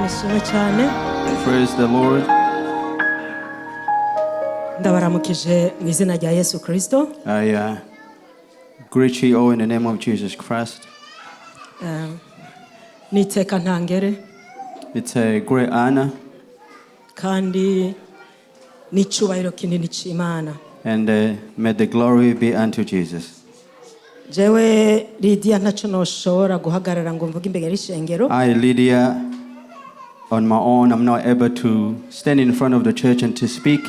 Praise the Lord. Ndabaramukije mu izina rya Yesu Kristo. I greet you all in the name of Jesus Christ. Niteka ntangere. It's a great honor. Kandi n'icubahiro kinini c'Imana. And may the glory be unto Jesus. Jewe Lidia ntaco noshobora guhagarara ngo mvuge imbere y'ishengero. I, Lidia, on my own, I'm not able to stand in front of the church and to speak.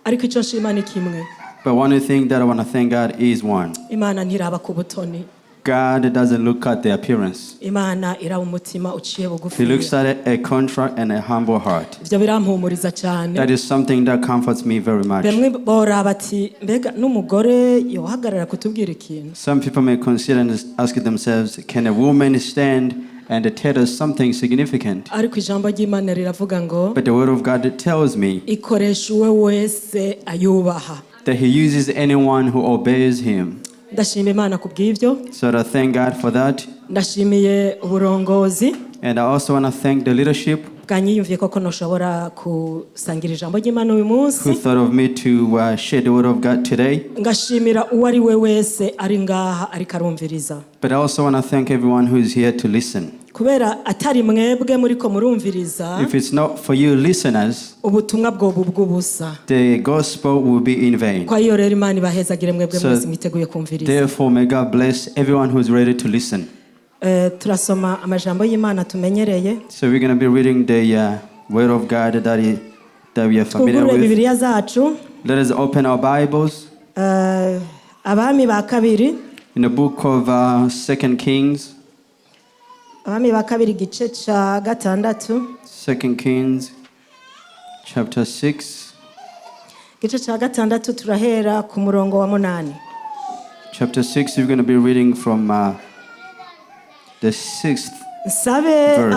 Ariko ico nshima ni kimwe. But one thing that I want to thank God is one. Imana ntiraba ku butoni. God doesn't look at the appearance. Imana iraba umutima uciye bugufi. He looks at a contrite and a humble heart. Ivyo birampumuriza cyane. That is something that comforts me very much. Bemwe boraba ati mbega n'umugore yohagarara kutubwira ikintu. Some people may consider and ask themselves, can a woman stand and tell us something significant? Ariko ijambo ry'Imana riravuga ngo But the word of God tells me ikoresha uwe wese ayubaha. that he uses anyone who obeys him. Ndashima Imana kubw'ivyo. So I thank God for that. Ndashimiye uburongozi. And I also want to thank the leadership bwanyiyumviye koko noshobora kusangira ijambo ry'Imana uyu munsi. who thought of me to share the word of God today. Ngashimira uwo ari we wese ari ngaha ariko arumviriza. But I also want to thank everyone who is here to listen. Kubera atari mwebwe muriko murumviriza. If it's not for you listeners, ubutumwa bwobu bw'ubusa. the gospel will be in vain. Kwa hiyo rero Imana ibahezagire mwebwe mwese mwiteguye kumviriza. Therefore, may God bless everyone who is ready to listen. Turasoma amajambo y'Imana tumenyereye. So we're going to be reading the word of God that we are familiar with. Bibiliya zacu. Let us open our Bibles. Abami ba kabiri. In the book of 2 Kings. Abami ba kabiri igice ca gatandatu. 2 Kings chapter 6. Igice ca gatandatu turahera ku murongo wa 8. Chapter 6, we're going to be reading from the 6th Sabe verse.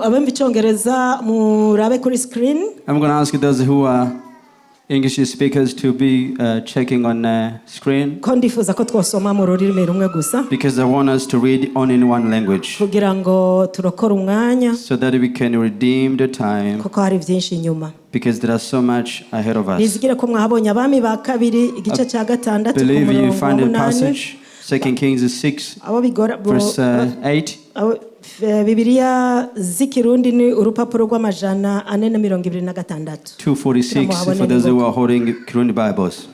abemva icongereza murabe kuri screen. I'm going to ask those who are English speakers to be checking on the screen. Ko ndifuza ko twosoma mu rurimi rumwe gusa. Because I want us to read only in one language. Kugira ngo turokore umwanya. So that we can redeem the time. Kuko hari byinshi inyuma. Because there are so much ahead of us. Nizigire ko mwahabonye abami ba kabiri igice ca gatandatu ku murongo wa 8. Believe you find the 8. passage 2 Kings 6 verse 8. Bibiliya z'ikirundi ni urupapuro rw'amajana 426. 246 for those who are holding Kirundi Bibles.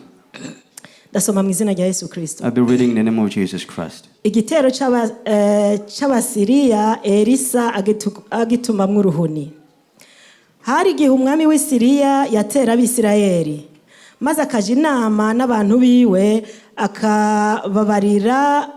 Ndasoma mu izina rya Yesu Kristo. I'll be reading in the name of Jesus Christ. Igitero c'abasiriya Elisa agitumamwo uruhuni. Hari igihe umwami w'Isiriya yatera abisirayeli, maze akaja inama n'abantu biwe akababarira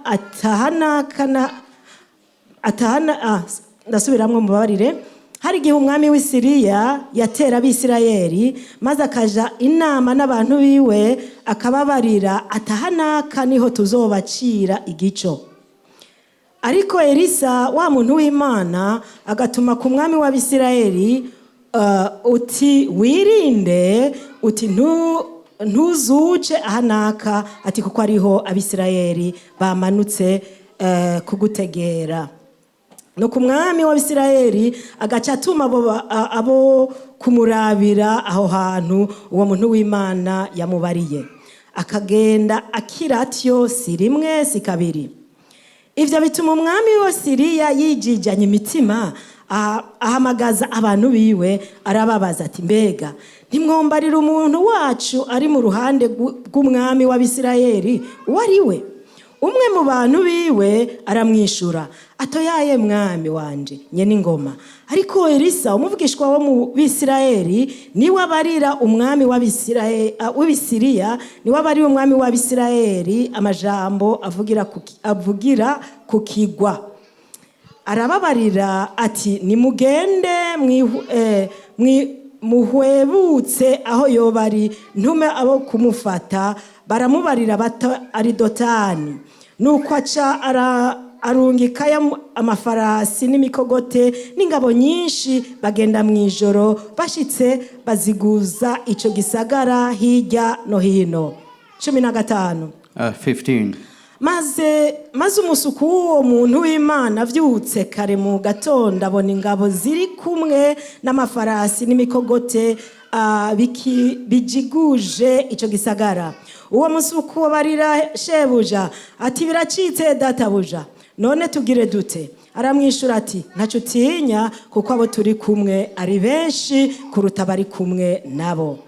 ndasubiramwo mubabarire. Hari igihe umwami w'Isiriya yatera abisirayeli, maze akaja inama n'abantu biwe akababarira atahanaka niho tuzobacira igico. Ariko Elisa wa muntu w'Imana agatuma ku mwami w'Abisirayeli uti wirinde, uti ntuzuce ahanaka, ati kuko ariho Abisirayeli bamanutse kugutegera. No ku mwami w'Abisirayeli agaca atuma abo kumurabira aho hantu uwo muntu w'Imana yamubariye, akagenda akiratyo si rimwe si kabiri. Ivyo bituma umwami wa Siriya yijijanye imitima, ahamagaza abantu biwe arababaza ati mbega ntimwombarira umuntu wacu ari mu ruhande rw'umwami w'Abisirayeli wari we? Umwe mu bantu biwe aramwishura atoyaye mwami wanje nyene ingoma. Ariko Elisa umuvugishwa wo mu Bisirayeli niwe abarira umwami w'Abisiriya, niwe abarira umwami w'Abisirayeli amajambo avugira ku kigwa. Arababarira ati nimugende muhwebutse aho yobari, ntume abo kumufata. Baramubarira bata ari Dotani, nuko aca arungikayo amafarasi n'imikogote n'ingabo nyinshi, bagenda mwijoro, bashitse baziguza ico gisagara hirya no hino. 15. maze umusuku w'uwo muntu w'Imana avyutse kare mu gatondo abona ingabo ziri kumwe n'amafarasi n'imikogote bijiguje ico gisagara. Uwo musuku barira shebuja ati biracitse databuja, none tugire dute? Aramwishura ati ntaco utinya kuko abo turi kumwe ari benshi kuruta bari kumwe nabo.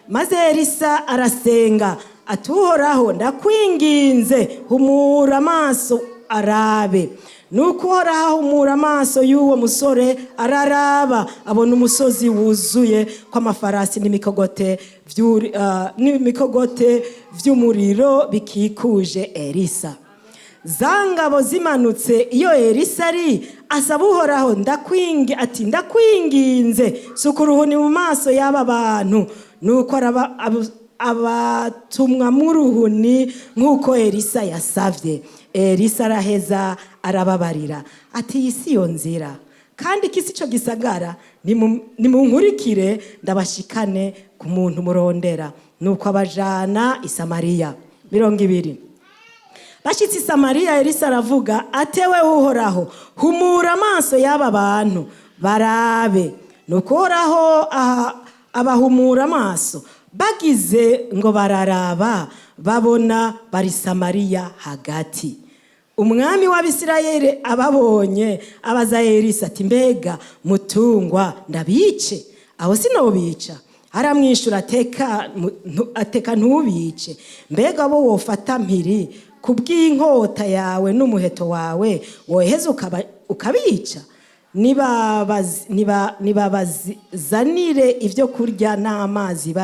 Maze Elisa arasenga ati Uhoraho ndakwinginze humura amaso arabe. Nuko Uhoraho humura amaso y'uwo musore araraba abona umusozi wuzuye kw'amafarasi n'imikogote vy'umuriro bikikuje Elisa. Zangabo zimanutse iyo Elisa ari asaba Uhoraho ndakwinginze suka uruhuni mu maso y'aba bantu. Nuko abatumwa mu ruhuni nk'uko Elisa yasavye. Elisa araheza arababarira ati iyi si yo nzira kandi kisi ico gisagara nimunkurikire ndabashikane ku muntu murondera. Nuko abajana i Samariya. 20. Bashitse i Samariya Elisa aravuga atewe Uhoraho humura amaso y'aba bantu barabe. Nuko Uhoraho abahumura amaso bagize ngo bararaba babona bari Samariya hagati. Umwami w'Abisirayeli ababonye abaza Elisa ati mbega mutungwa ndabice? Aho sinobica. Aramwishura ateka ntubice. Mbega abo wofata mpiri kubw'inkota yawe n'umuheto wawe woheza ukabica? Nibabazanire ivyo kurya n'amazi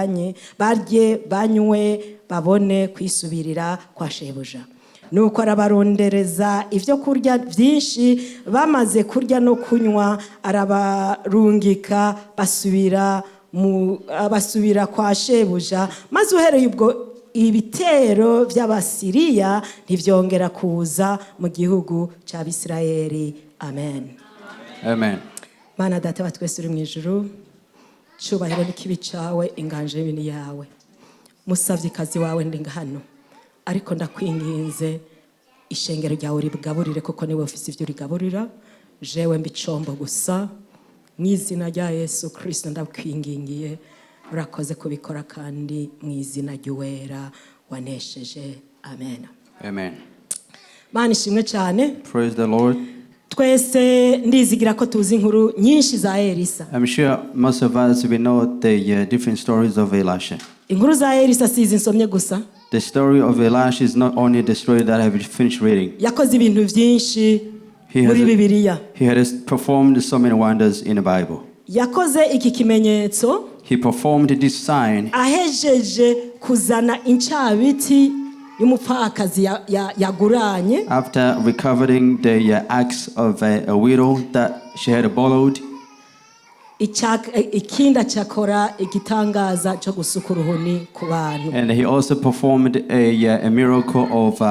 barye banywe babone kwisubirira kwa shebuja. Nuko arabarondereza ivyo kurya vyinshi, bamaze kurya no kunywa arabarungika basubira kwa shebuja. Maze uhereye ubwo ibitero vy'Abasiriya ntivyongera kuza mu gihugu c'Abisirayeli. Amen. Amen. Mana data batwese uri mwijuru, cubahiro n'ikibi cawe inganje y'ibintu yawe. Musavye kazi wawe ndi hano, ariko ndakwinginze ishengero ryawe rigaburire kuko niwe ufise ivyo rigaburira. Jewe mbicombo gusa mw'izina rya Yesu Kristo ndakwingingiye. Urakoze kubikora kandi mw'izina ry'uwera wanesheje. Amen. Amen. Mana ishimwe cyane. Praise the Lord. Twese ndizigira ko tuzi inkuru nyinshi za Elisa. I'm sure most of us we know the different stories of Elisha. Inkuru za Elisa sizi nsomye gusa. The story of Elisha is not only the story that I have finished reading. Yakoze ibintu byinshi muri Bibiliya. He has performed so many wonders in the Bible. Yakoze iki kimenyetso. He performed this sign. Ahejeje kuzana incabiti y'umupfakazi yaguranye. After recovering the axe of a widow that she had borrowed. Ikinda cyakora igitangaza cyo gusuka uruhuni ku bantu. And he also performed a miracle of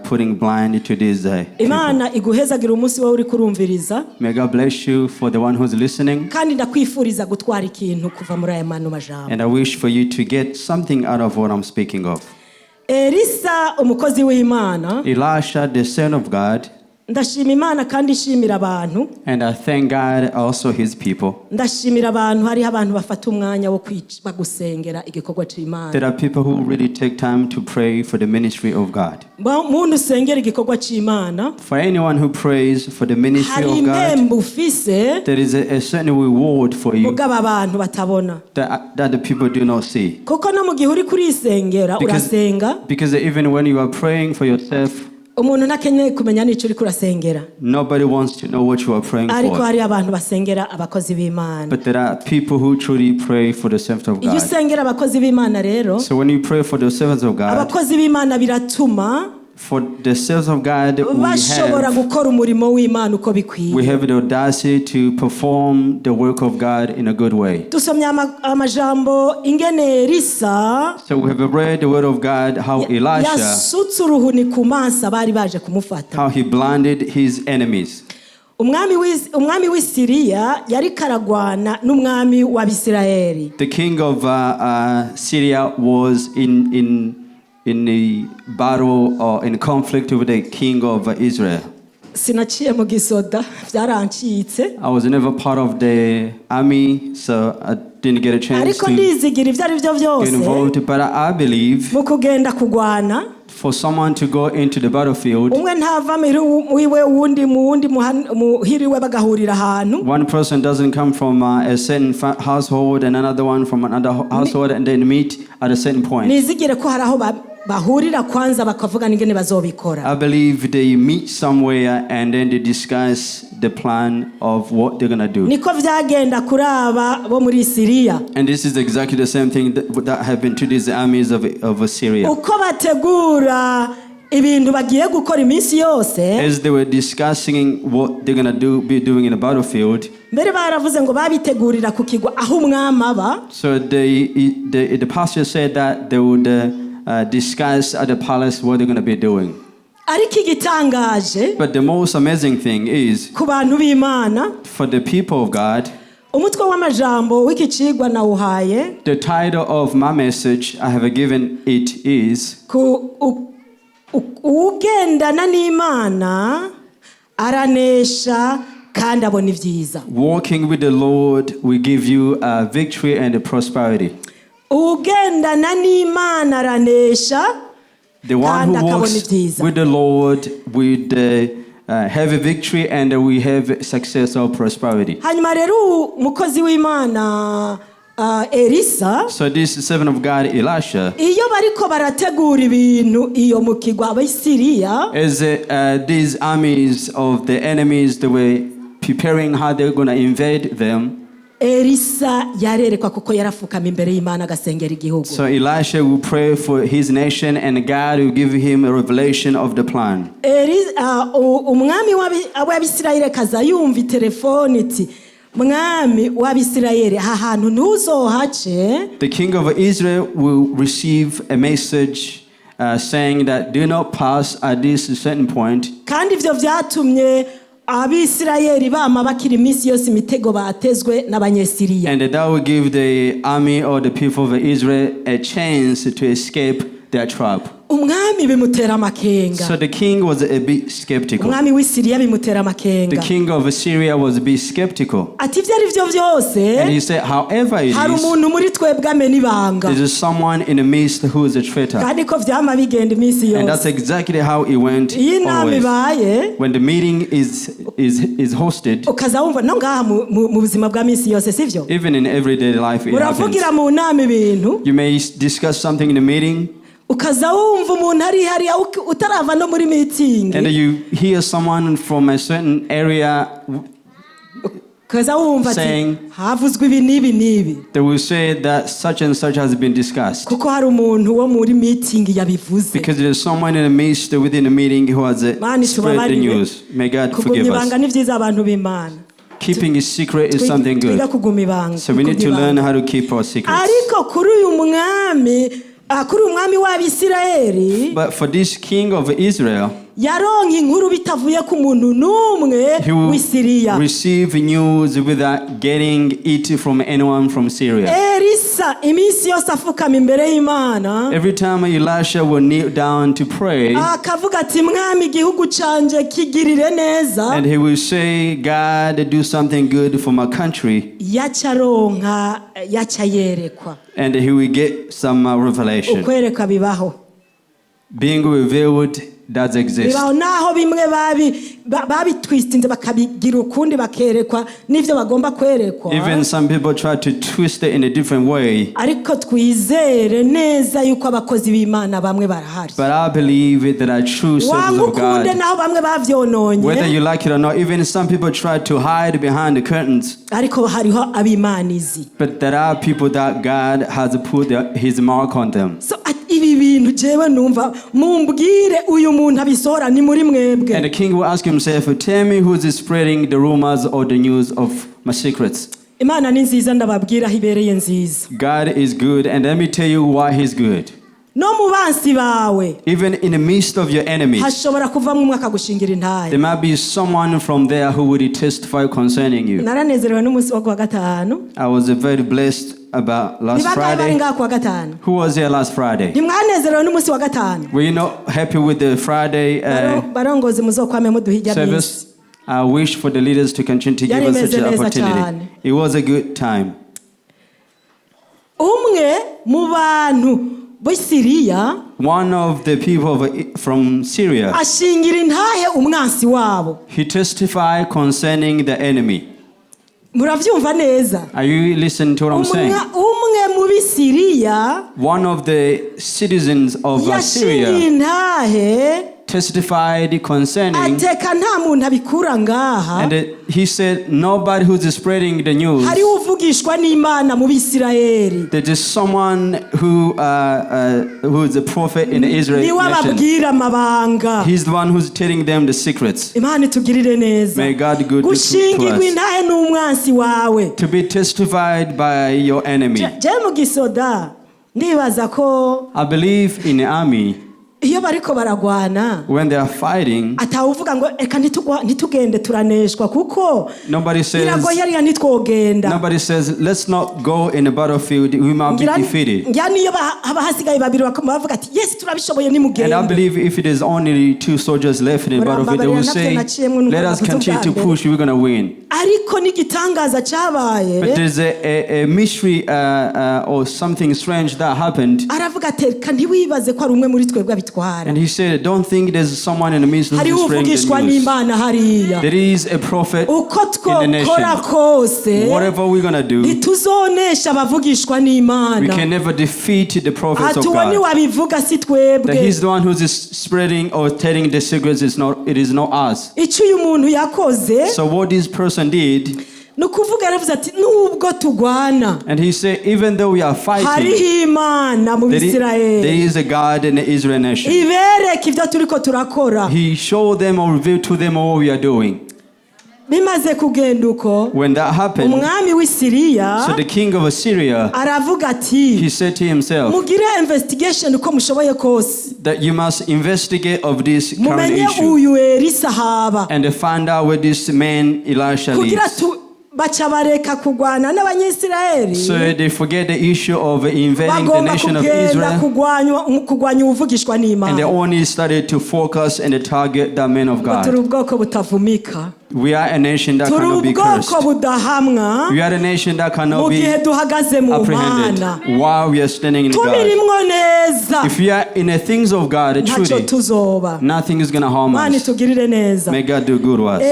putting blind to these Imana iguhezagira umunsi wawe uri kurumviriza. May God bless you for the one who's listening. Kandi ndakwifuriza gutwara ikintu kuva muri aya mano majambo. And I wish for you to get something out of what I'm speaking of. Elisa umukozi w'Imana. Elisha the son of God. Ndashima Imana kandi shimira abantu. And I thank God also his people. Ndashimira abantu hari abantu bafata umwanya wo bagusengera igikorwa c'Imana. There are people who really take time to pray for the ministry of God. Muntu usengera igikorwa c'Imana. For anyone who prays for the ministry of God, there is a certain reward for you that the people do not see. Kuko no mu gihe uri kurisengera urasenga. Because even when you are praying for yourself, umuntu ntakeneye kumenya n'icyo uri kurasengera. Nobody wants to know what you are praying for. Ariko hari abantu basengera abakozi b'Imana. But there are people who truly pray for the servants of God. Iyo usengera abakozi b'Imana rero, so when you pray for the servants of God, abakozi b'Imana biratuma for the servants of God bashobora gukora umurimo w'Imana uko bikwiye. We have the audacity to perform the work of God in a good way. Dusomye amajambo ingene Elisa, so we have read the word of God how Elisha yasutse uruhuni ku maso abari baje kumufata. How he blinded his enemies. Umwami w'Isiriya yari karagwana n'umwami w'Abisirayeli. The king of Syria was in in the battle or in conflict with the king of Israel. Sinaciye mu gisoda byarancitse. I was never part of the army, so I didn't get a chance Ariko to ndizigira ivyo ari byo get byose involved. But I believe mu kugenda kugwana for someone to go into the battlefield, umwe ntava wiwe wundi mu wundi muhiriwe bagahurira ahantu. one person doesn't come from a certain household and another one from another household and then meet at a certain point. Nizigire ko haraho bahurira kwanza bakavuga ingene bazobikora. I believe they meet somewhere and then they discuss the plan of what they're going to do. Niko vyagenda kuraba bo muri Syria. And this is exactly the same thing that happened to these armies of Syria. Uko bategura ibintu bagiye gukora iminsi yose, as they were discussing what they're going to be doing in the battlefield, mbere baravuze ngo babitegurira kukigwa aho umwami aba. So the pastor said that they would discuss at the palace what they're going to be doing. Ariko igitangaje, but the most amazing thing is ku bantu b'Imana, for the people of God, umutwe w'amajambo w'iki cigwa nawuhaye, the title of my message I have given it is Uwugendana n'Imana Aranesha Kandi Abona Ivyiza. Walking with the Lord will give you victory and prosperity. Uwugendana n'Imana Aranesha, the one who walks with the Lord will have a victory and we have success or prosperity. Hanyuma rero umukozi w'Imana Elisa, so this servant of God Elisha, iyo bariko barategura ibintu iyo mukigwa ab'Syria, as these armies of the enemies, they were preparing how they're going to invade them, Elisa yarerekwa kuko yarafukama imbere y'Imana agasengera igihugu. So Elisha will pray for his nation and God will give him a revelation of the plan. Umwami w'Abisirayeli kaza yumva telefone iti mwami w'Abisirayeli aha hantu ntuzohace. The king of Israel will receive a message saying that do not pass at this certain point. Kandi ivyo vyatumye Abisirayeli bama bakiri iminsi yose imitego batezwe n'Abanyesiriya. And that will give the army or the people of Israel a chance to escape their trap. Umwami bimutera amakenga. So the king was a bit skeptical. Umwami w'Isiriya bimutera amakenga. The king of Syria was a bit skeptical. Ati ivyo ari vyo vyose, and he said, however it is, hari umuntu muri twebwe amena ibanga. there is someone in the midst who is a traitor. Kandi ko vyama bigenda iminsi yose. And that's exactly how it went always. When the meeting is hosted, ukaza wumva no ngaha mu buzima bwa minsi yose sivyo? Even in everyday life it happens. Uravugira mu nama ibintu. You may discuss something in the meeting. Ukaza wumva umuntu hari utarava no muri meeting. And you hear someone from a certain area saying, havuzwe ibi nibi nibi. They will say that such and such has been discussed. Kuko hari umuntu wo muri meeting yabivuze. Because there is someone in the midst within the meeting who has spread the news. May God forgive us. Ibanga ni vyiza abantu b'Imana. Keeping a secret is something good. So we need to learn how to keep our secrets. Ariko kuri uyu mwami w'Abisirayeli, but for this king of Israel, yaronka inkuru bitavuye ku muntu n'umwe w'Isiriya. Receive news without getting it from anyone from Syria. Elisa iminsi yose afukama imbere y'Imana. Every time Elisha will kneel down to pray, akavuga ati mwami igihugu canje kigirire neza. And he will say, God, do something good for my country. Yaca yerekwa. And he will get some revelation. Ukwereka bibaho. Being revealed does exist. Bibaho naho bimwe babitwistinze bakabigira ukundi bakerekwa n'ivyo bagomba kwerekwa. Even some people try to twist it in a different way. Ariko twizere neza yuko abakozi b'Imana bamwe barahari. But I believe that are true servants of God. Naho bamwe bavyononye. Whether you like it or not, even some people try to hide behind the curtains. Ariko hariho ab'Imanizi. But there are people that God has put his mark on them. So ibi bintu jewe numva mumbwire uyu muntu abisohora ni muri mwebwe. And the king will ask himself, tell me who is spreading the rumors or the news of my secrets. Imana ni nziza ndababwira hibereye nziza. God is good, and let me tell you why he's good. No mu bansi bawe. Even in the midst of your enemies, hashobora kuvamwe umwe akagushingira intaye. There might be someone from there who will testify concerning you. Naranezerewe n'umunsi wa gatanu. I was very blessed about last Friday? Who was here last Friday? Were you not happy with the Friday service? I wish for the leaders to continue to give us such an opportunity. It was a good time. One of the people from Syria, he testified concerning the enemy. Are you listening to what I'm saying? One of the citizens of Syria testified concerning, and he said nobody who's spreading the news, there is someone who's a prophet in the Israel nation. He's the one who's telling them the secrets. May God be good to us. To be testified by your enemy. I believe in the army, when they are fighting, nobody says, let's not go in the battlefield, we might be defeated. And I believe if it is only 2 soldiers left in the battlefield, they will say, let us continue to push, we're going to win. But there's a mystery or something strange that happened. And he said, don't think there's someone in the midst who is spreading the news. There is a prophet in the nation. Whatever we're going to do, we can never defeat the prophets of God. That he's the one who's spreading or telling the secrets. It is not us. So what this person did, and he said, even though we are fighting, there is a God in the Israel nation. He showed them or revealed to them what we are doing. When that happened, so the king of Assyria, he said to himself, that you must investigate of this current issue and find out where this man Elisha lives. So they forget the issue of invading the nation of Israel, and they only started to focus and target the men of God. We are a nation that cannot be cursed. We are a nation that cannot be apprehended while we are standing in God. If we are in the things of God, truly, nothing is going to harm us. May God do good to us.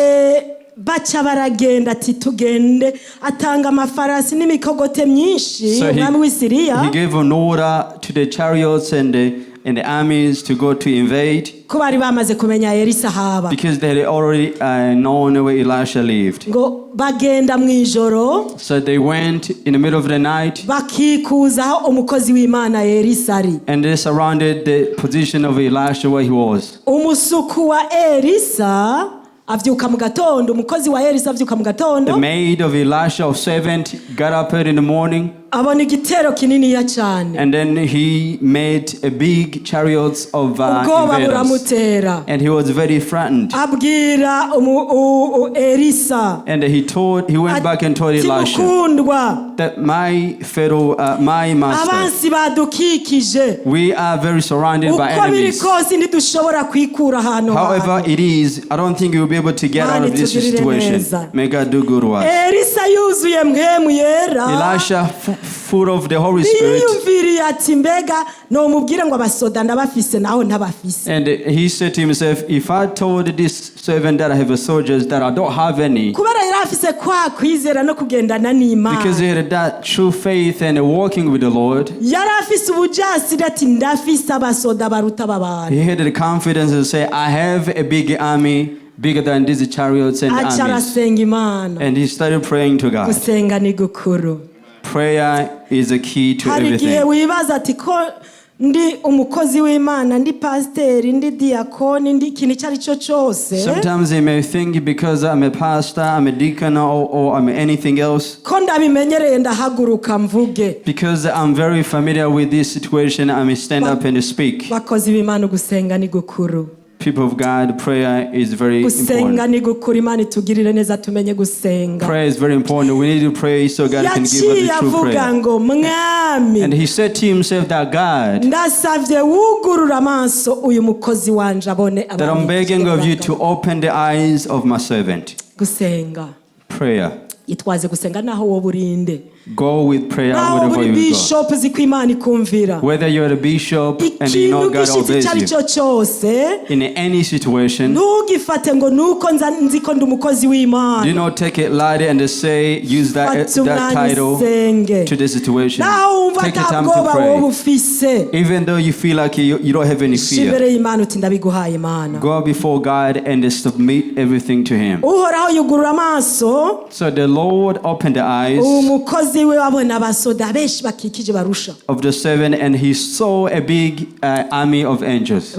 baca baragenda ati tugende atanga amafarasi n'imikogote myinshi umwami w'Isiriya. He gave an order to the chariots and the armies to go to invade. Ko bari bamaze kumenya Elisa haba. Because they had already known where Elisha lived. Ngo bagenda mwijoro. So they went in the middle of the night. Bakikuza umukozi w'Imana Elisa ari. And they surrounded the position of Elisha where he was. Umusuku wa Elisa avyuka mu gatondo, umukozi wa Elisa avyuka mu gatondo. The maid of Elisha, or servant, got up early in the morning. Abona igitero kinini ya cyane. And then he made a big chariots of invaders. And he was very frightened. Abwira Elisa. And he went back and told Elisha that my fellow, my master, abansi badukikije. We are very surrounded by enemies. However it is, I don't think you'll be able to get out of this situation. May God do good to us. Elisha, full of the Holy Spirit, and he said to himself, if I told this servant that I have a soldiers that I don't have any, because he had that true faith and walking with the Lord, he had the confidence to say, I have a big army, bigger than these chariots and armies. And he started praying to God. Prayer is a key to everything. Sometimes they may think because I'm a pastor, I'm a deacon, or I'm anything else, because I'm very familiar with this situation, I may stand up and speak. People of God, prayer is very gusenga ni important. gukura Imana itugirire neza tumenye gusenga. Prayer is very important. We need to pray so God can give us the true avuga prayer. ngo mwami And he said to himself that God, ndasavye wugurura amaso uyu mukozi wanje abone that I'm begging of you to open the eyes of my servant. gusenga. Prayer. Itwaze gusenga naho wowe urinde. Go with prayer naho wherever uri you go. bishop ziko Imana ikumvira. Whether you're a bishop and you know God obeys you. In any situation, ntugifate ngo nuko nziko ndi umukozi w'Imana. do not take it lightly and just say, use that title to the situation. Take your time to pray. Even though you feel like you don't have any fear, go before God and submit everything to Him. So the Lord opened the eyes of the servant, and he saw a big army of angels.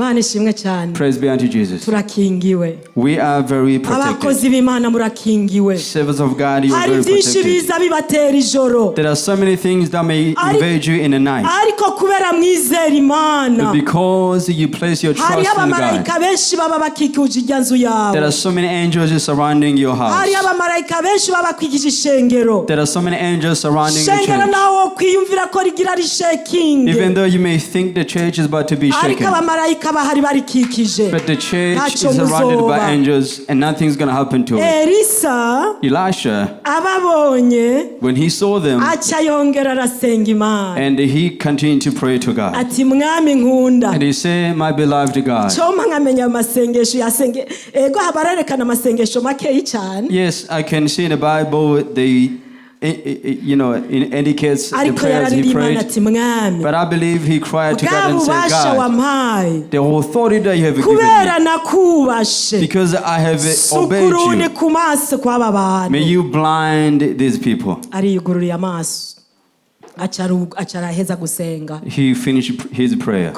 Praise be unto Jesus. We are very protected. Servants of God, you are very protected. There are so many things that may invade you in the night, but because you place your trust in God, there are so many angels surrounding your house. There are so many angels surrounding the church. Even though you may think the church is about to be shaken, but the church is surrounded by angels and nothing's going to happen to it. Elisha, when he saw them, and he continued to pray to God, and he said, my beloved God. Yes, I can see in the Bible it indicates the prayers he prayed. But I believe he cried to God and said, God, the authority that you have given me, because I have obeyed you, may you blind these people. He finished his prayer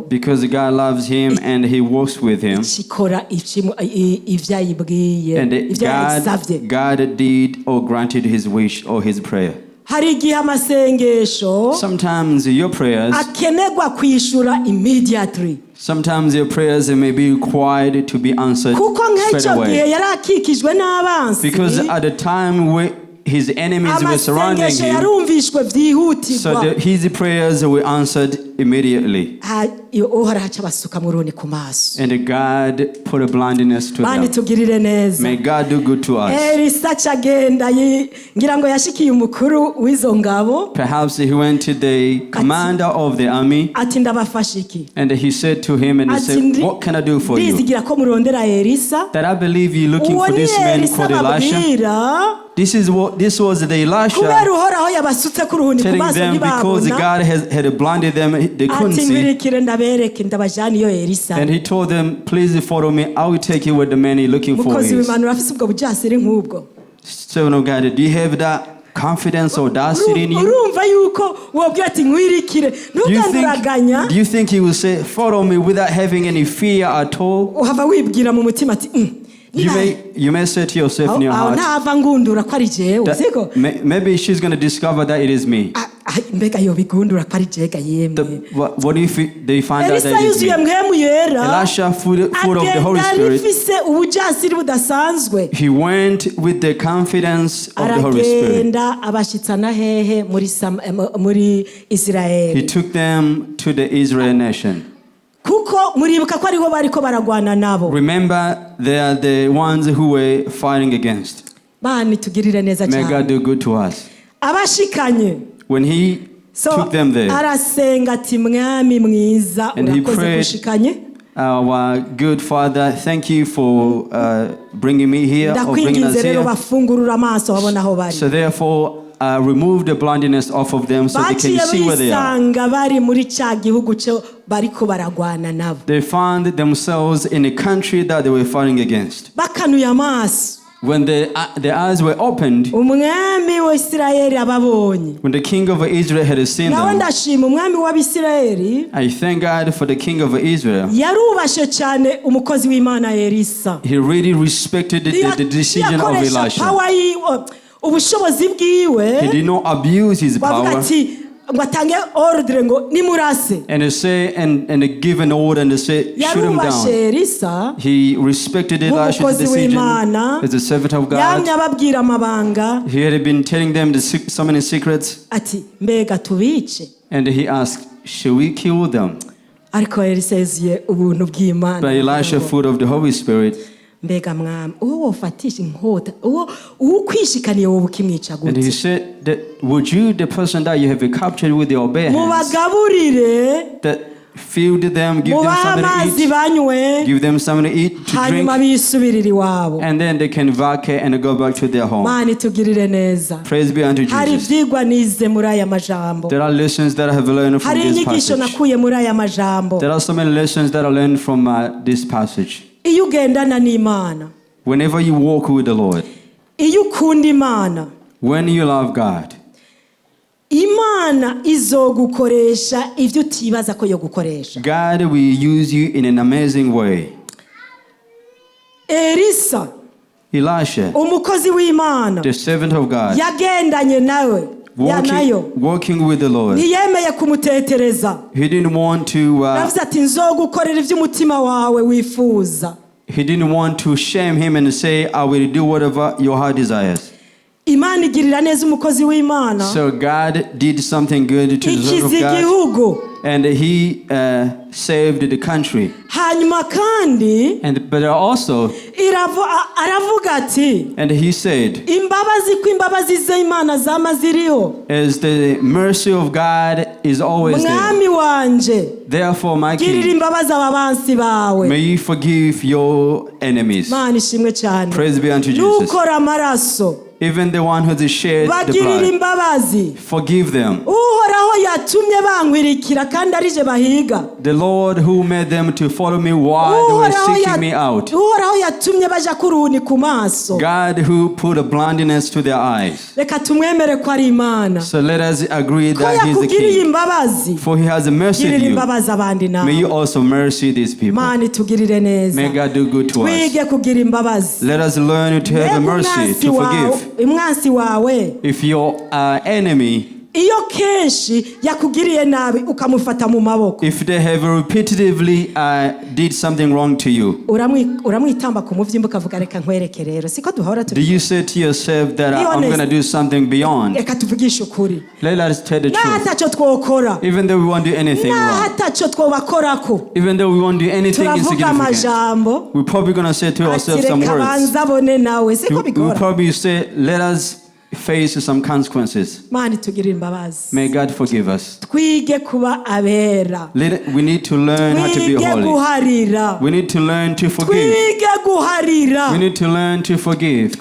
because God loves him and he walks with him, and God did or granted his wish or his prayer. Sometimes your prayers Sometimes your prayers may be required to be answered straight away, because at the time when his enemies were surrounding him, so his prayers were answered immediately. And God put a blindness to them. May God do good to us. Perhaps he went to the commander of the army, and he said to him, and he said, what can I do for you? That I believe you're looking for this man called Elisha. This was the Elisha telling them, because God had blinded them, they couldn't see. And he told them, please follow me, I will take you where the man is looking for is. Servant of God, do you have that confidence or audacity in you? Do you think he will say, follow me without having any fear at all? You may say to yourself in your heart, maybe she's going to discover that it is me. What if they find out that it is me? Elisha, full of the Holy Spirit, he went with the confidence of the Holy Spirit. He took them to the Israel nation. Remember, they are the ones who were fighting against. May God do good to us. When he took them there, and he prayed, our good Father, thank you for bringing me here, or bringing us here. So therefore, remove the blindness off of them so they can see where they are. They found themselves in a country that they were fighting against. When their eyes were opened, when the king of Israel had seen them, I thank God for the king of Israel. He really respected the decision of Elisha. He did not abuse his power. And they say and they give an order and they say shoot him down. He respected Elisha's decision as a servant of God. He had been telling them so many secrets. And he asked, should we kill them? But Elisha, full of the Holy Spirit, and he said that would you, the person that you have captured with your bare hands, that feed them, give them something to eat, to drink, and then they can vacate and go back to their home. Praise be unto Jesus. There are lessons that I have learned from this passage. There are so many lessons that I learned from this passage. Whenever you walk with the Lord, when you love God, God will use you in an amazing way. Elisha, the servant of God, walking with the Lord, he didn't want to he didn't want to shame him and say, I will do whatever your heart desires. So God did something good to the servant of God, and he saved the country. But also, and he said, as the mercy of God is always there, therefore my King, may you forgive your enemies. Praise be unto Jesus. Even the one who shed the blood, forgive them. The Lord who made them to follow me while they were seeking me out. God who put a blindness to their eyes. So let us agree that He is the King. For He has mercy on you. May you also mercy these people. May God do good to us. Let us learn to have mercy, to forgive. If your enemy, if they have repeatedly did something wrong to you, do you say to yourself that I'm going to do something beyond? Let us tell the truth. Even though we won't do anything wrong, even though we won't do anything insignificant, we're probably going to say to ourselves some words. We'll probably say, let us face some consequences. May God forgive us. We need to learn how to be holy. We need to learn to forgive. We need to learn to forgive.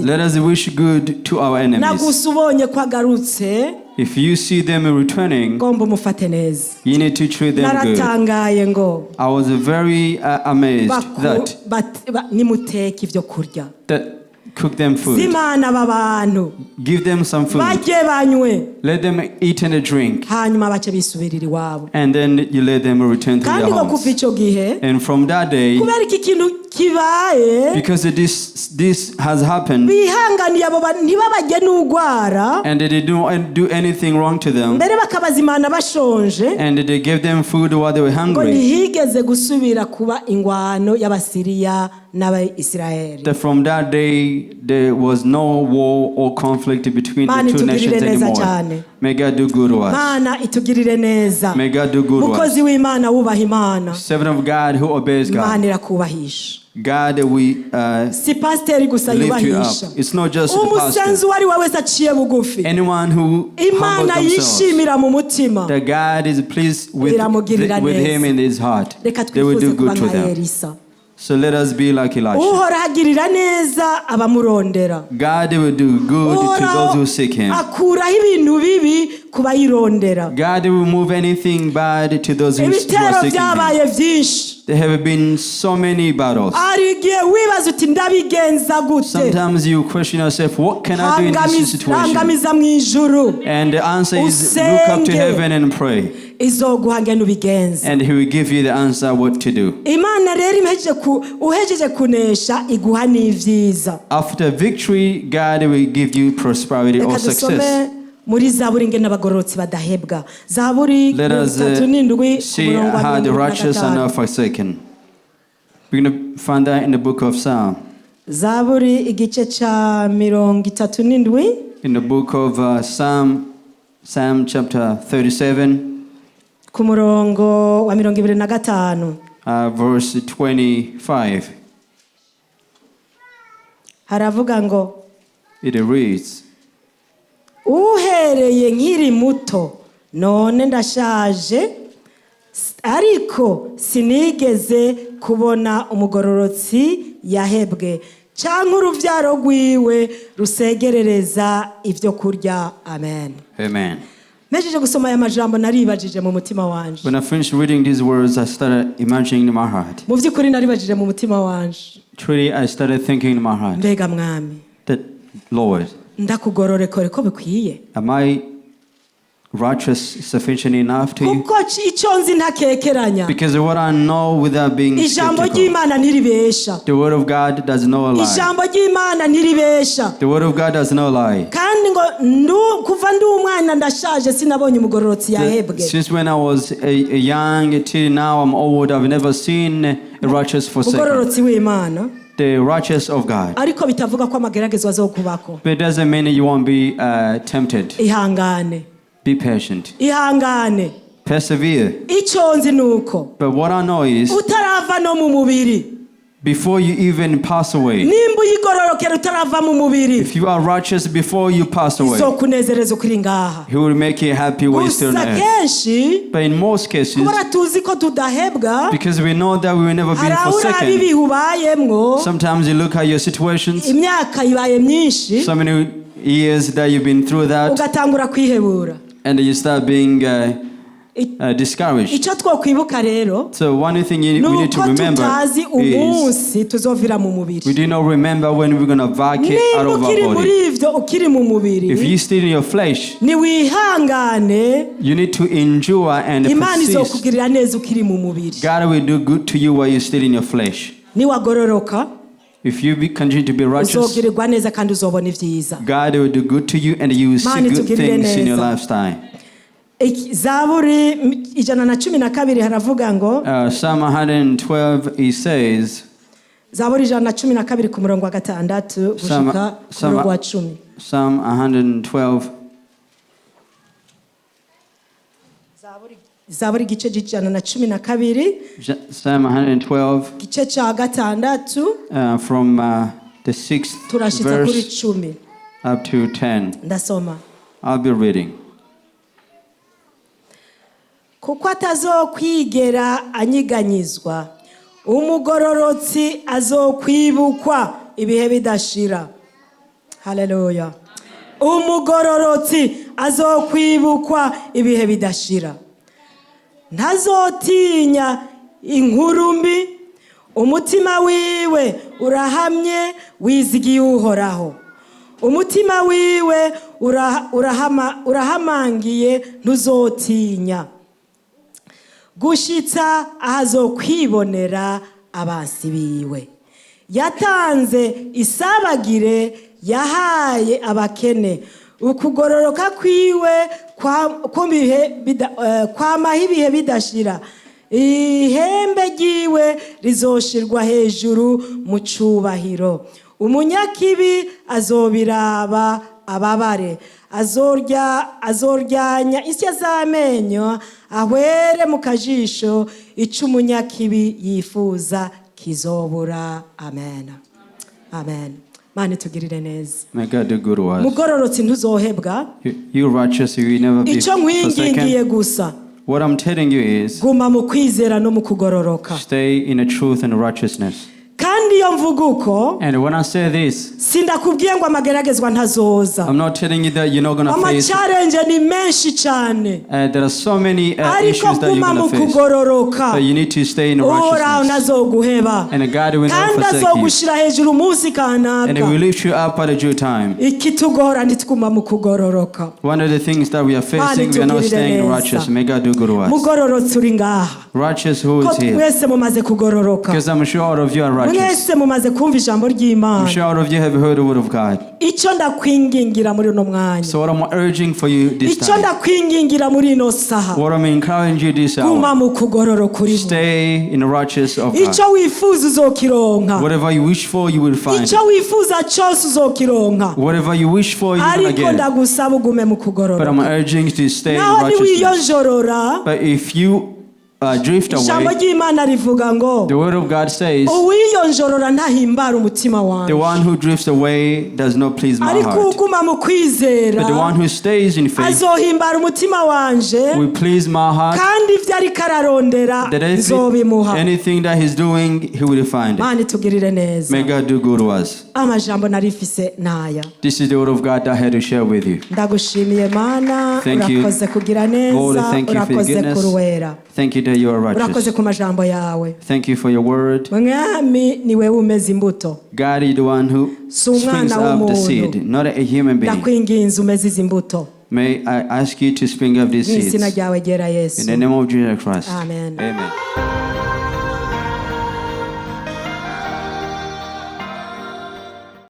Let us wish good to our enemies. If you see them returning, you need to treat them good. I was very amazed that cook them food. Give them some food. Let them eat and drink. And then you let them return to their homes. And from that day, because this has happened, and they didn't do anything wrong to them, and they gave them food while they were hungry, that from that day there was no war or conflict between the two nations anymore. May God do good to us. May God do good to us. Servant of God who obeys God. God, we lift you up. It's not just the pastor. Anyone who humbles themselves, that God is pleased with him in his heart, they will do good to them. So let us be like Elisha. God will do good to those who seek Him. God will remove anything bad to those who are seeking Him. There have been so many battles. Sometimes you question yourself, what can I do in this situation? And the answer is, look up to heaven and pray. And He will give you the answer what to do. After victory, God will give you prosperity or success. muri zaburi ingene abagororotsi badahebwa. Zaburi Let us see how the righteous are not forsaken. We're going to find that in the book of Psalm. Zaburi igice ca 37. In the book of Psalm chapter 37. Ku murongo wa 25. Verse 25. Haravuga ngo, it reads, uhereye nkiri muto none ndashaje ariko sinigeze kubona umugororotsi yahebwe canke uruvyaro rwiwe rusegerereza ivyo kurya. Amen. Amen. Mejeje gusoma aya majambo naribajije mu mutima wanje. When I finished reading these words, I started imagining in my heart. Mu vy'ukuri naribajije mu mutima wanje. Truly, I started thinking in my heart. Mbega mwami, that Lord, ndakugororeka ko bikwiye. Am I righteous sufficient enough to you? Kuko ico nzi ntakekeranya. Because what I know without being ijambo ry'Imana ntiribesha. The word of God does not lie. Ijambo ry'Imana ntiribesha. The word of God does not lie. Kandi ngo kuva ndi umwana ndashaje sinabonye umugororotsi yahebwe. Since when I was a young till now I'm old, I've never seen a righteous forsaken. Umugororotsi w'Imana. The righteous of God. Ariko bitavuga ko amageragezwa azokubako. But it doesn't mean you won't be tempted. Ihangane. Be patient. Ihangane. Persevere. Ico nzi nuko. But what I know is, utarava no mu mubiri, before you even pass away, nimba uyigororokera utarava mu mubiri, if you are righteous before you pass away, izokunezereza ukiri ngaha. He will make you happy when you're still on earth. Kenshi, but in most cases, kubera tuzi ko tudahebwa, because we know that we will never be forsaken, sometimes you look at your situations, imyaka ibaye myinshi, so many years that you've been through that, ugatangura kwihebura, and you start being discouraged. Ico twokwibuka rero, so one thing we need to remember is, we do not remember when we're going to vacate out of our body. If you're still in your flesh, you need to endure and persist. God will do good to you while you're still in your flesh. If you continue to be righteous, God will do good to you and you will see good things in your lifestyle. Zaburi 112 haravuga ngo, Psalm 112 he says, Zaburi 112 ku murongo wa 6 gushika ku murongo wa 10. Psalm 112. Zaburi gice 112. Psalm 112. Gice cha 6. From the 6th verse up to 10. Ndasoma. I'll be reading. Kuko atazokwigera anyiganyizwa, umugororotsi azokwibukwa ibihe bidashira. Haleluya. Umugororotsi azokwibukwa ibihe bidashira. Ntazotinya inkuru mbi, umutima wiwe urahamye wizigiye Uhoraho. Umutima wiwe urahamangiye ntuzotinya. Gushitsa ahazokwibonera abansi biwe. Yatanze isabagire yahaye abakene. Ukugororoka kwiwe kwamaho ibihe bidashira. Ihembe ryiwe rizoshirwa hejuru mu cubahiro. Umunyakibi azobiraba ababare. Azoryanya isya z'amenyo ahwere mu kajisho ico umunyakibi yifuza kizobura. Amen. Amen. Mani tugirire neza. May God do good to us. Mugororotsi ntuzohebwa. You righteous, you will never be forsaken. Gusa. What I'm telling you is, guma mu kwizera no mu kugororoka. Stay in the truth and righteousness. Kandi iyo mvuga uko, and when I say this, sindakubwiye ngo amageragezwa ntazoza. I'm not telling you that you're not going to face. Challenge ni menshi cyane. There are so many issues that you're going to face. But you need to stay in righteousness. And God will never forsake you. And He will lift you up at a due time. One of the things that we are facing, we are not staying righteous. May God do good to us. Righteous who is here? Because I'm sure all of you are righteous. mwese mumaze kumva ijambo I'm ry'Imana. sure all of you have heard the word of God. Icyo ndakwingingira muri uno mwanya. So what I'm urging for you this Icyo time, ndakwingingira muri ino saha. what I'm encouraging you this Guma hour, mu kugororo kuri. stay in the righteousness of God. Icyo wifuza uzokironka. Whatever you wish for, you will find. Icyo wifuza cyose uzokironka. Whatever you wish for, you're gonna Ariko get it. ndagusaba ugume mu But kugororo. I'm urging you to stay in Naho righteousness. niwiyonjorora. But if you drift Ijambo away, ry'Imana rivuga ngo the word of God says, uwiyonjorora ntahimbara umutima wanjye. the one who drifts away does not please my Ariko heart. uguma mu kwizera But the one who stays in faith azohimbara umutima wanje, will please my heart. kandi ibyo ariko ararondera That nzobimuha. anything that he's doing, he will find it. Mana itugirire neza. May God do good to us. Amajambo narifise naya. This is the word of God that I had to share with you. Ndagushimiye Mana, Thank you. urakoze kugira Lord, neza, thank you for your urakoze goodness. kuruwera, Thank you that you are urakoze righteous. ku majambo yawe. Thank you for your word. Mwami ni wewe umeze imbuto, God is the one who Si springs umwana up the w'umuntu. seed, not a human being. ndakwinginze umeze izi mbuto May I ask you to spring up these mu izina seeds. ryawe ryera In Yesu. the name of Jesus Christ. Amen. Amen.